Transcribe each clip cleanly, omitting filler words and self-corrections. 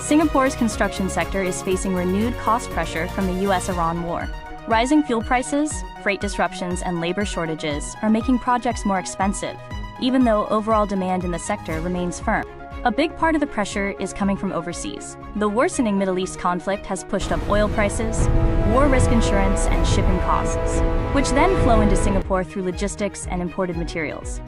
Singapore's construction sector is facing renewed cost pressure from the US-Iran war. Rising fuel prices, freight disruptions, and labor shortages are making projects more expensive, even though overall demand in the sector remains firm. A big part of the pressure is coming from overseas. The worsening Middle East conflict has pushed up oil prices, war risk insurance, and shipping costs, which then flow into Singapore through logistics and imported materials.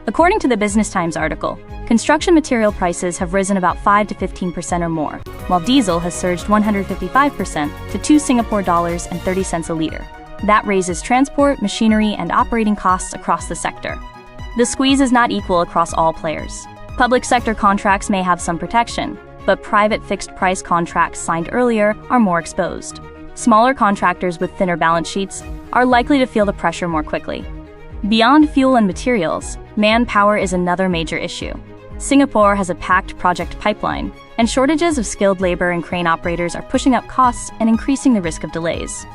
According to the Business Times article, construction material prices have risen about 5 to 15% or more, while diesel has surged 155% to 2 Singapore dollars and 30 cents a liter. That raises transport, machinery, and operating costs across the sector. The squeeze is not equal across all players. Public sector contracts may have some protection, but private fixed-price contracts signed earlier are more exposed. Smaller contractors with thinner balance sheets are likely to feel the pressure more quickly. Beyond fuel and materials, manpower is another major issue. Singapore has a packed project pipeline, and shortages of skilled labor and crane operators are pushing up costs and increasing the risk of delays.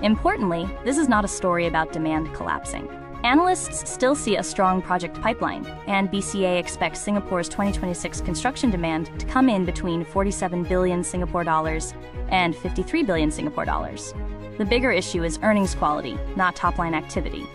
Importantly, this is not a story about demand collapsing. Analysts still see a strong project pipeline, and BCA expects Singapore's 2026 construction demand to come in between 47 billion Singapore dollars and 53 billion Singapore dollars. The bigger issue is earnings quality, not top-line activity.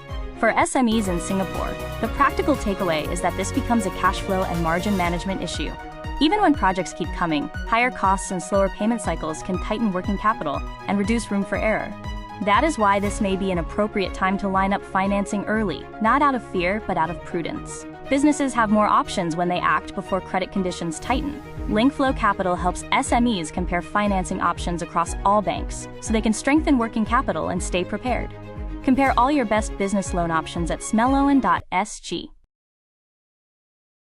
For SMEs in Singapore, the practical takeaway is that this becomes a cash flow and margin management issue. Even when projects keep coming, higher costs and slower payment cycles can tighten working capital and reduce room for error. That is why this may be an appropriate time to line up financing early, not out of fear, but out of prudence. Businesses have more options when they act before credit conditions tighten. Linkflow Capital helps SMEs compare financing options across all banks, so they can strengthen working capital and stay prepared. Compare all your best business loan options at smelloan.sg.